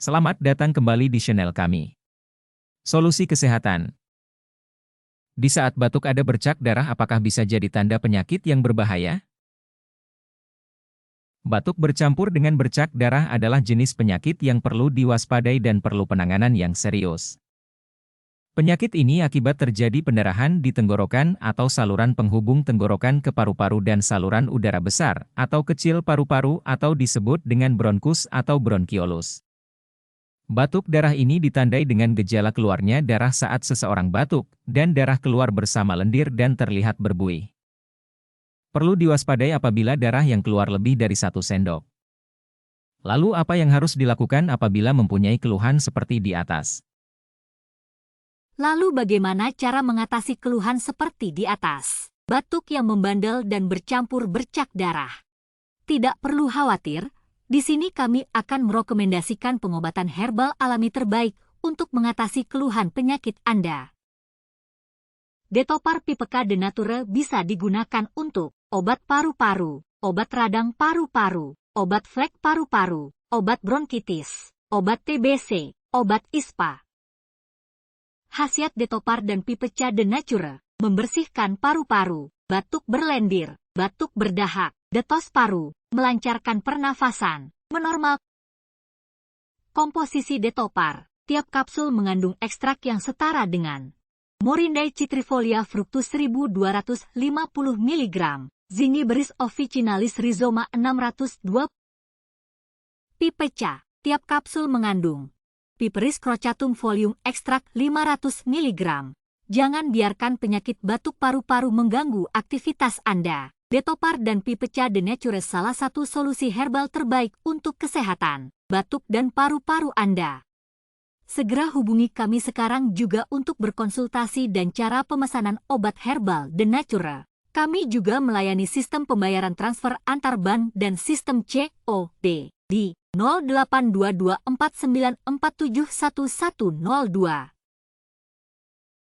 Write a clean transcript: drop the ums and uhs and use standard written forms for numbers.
Selamat datang kembali di channel kami. Solusi Kesehatan. Di saat batuk ada bercak darah, apakah bisa jadi tanda penyakit yang berbahaya? Batuk bercampur dengan bercak darah adalah jenis penyakit yang perlu diwaspadai dan perlu penanganan yang serius. Penyakit ini akibat terjadi pendarahan di tenggorokan atau saluran penghubung tenggorokan ke paru-paru dan saluran udara besar atau kecil paru-paru atau disebut dengan bronkus atau bronkiolus. Batuk darah ini ditandai dengan gejala keluarnya darah saat seseorang batuk, dan darah keluar bersama lendir dan terlihat berbuih. Perlu diwaspadai apabila darah yang keluar lebih dari 1 sendok. Lalu apa yang harus dilakukan apabila mempunyai keluhan seperti di atas? Lalu bagaimana cara mengatasi keluhan seperti di atas? Batuk yang membandel dan bercampur bercak darah. Tidak perlu khawatir. Di sini kami akan merekomendasikan pengobatan herbal alami terbaik untuk mengatasi keluhan penyakit Anda. Detopar PPK de Nature bisa digunakan untuk obat paru-paru, obat radang paru-paru, obat flek paru-paru, obat bronkitis, obat TBC, obat ISPA. Khasiat Detopar dan PPK de Nature, membersihkan paru-paru, batuk berlendir, batuk berdahak, detos paru, melancarkan pernafasan, menormal. Komposisi Detopar, tiap kapsul mengandung ekstrak yang setara dengan Morindae citrifolia fructus 1250 mg, Zingiberis officinalis rhizoma 602. Pipeca, tiap kapsul mengandung Piperis crocatum folium ekstrak 500 mg. Jangan biarkan penyakit batuk paru-paru mengganggu aktivitas Anda. Detopar dan PPK de Nature salah satu solusi herbal terbaik untuk kesehatan batuk dan paru-paru Anda. Segera hubungi kami sekarang juga untuk berkonsultasi dan cara pemesanan obat herbal de Nature. Kami juga melayani sistem pembayaran transfer antar bank dan sistem COD di 082249471102.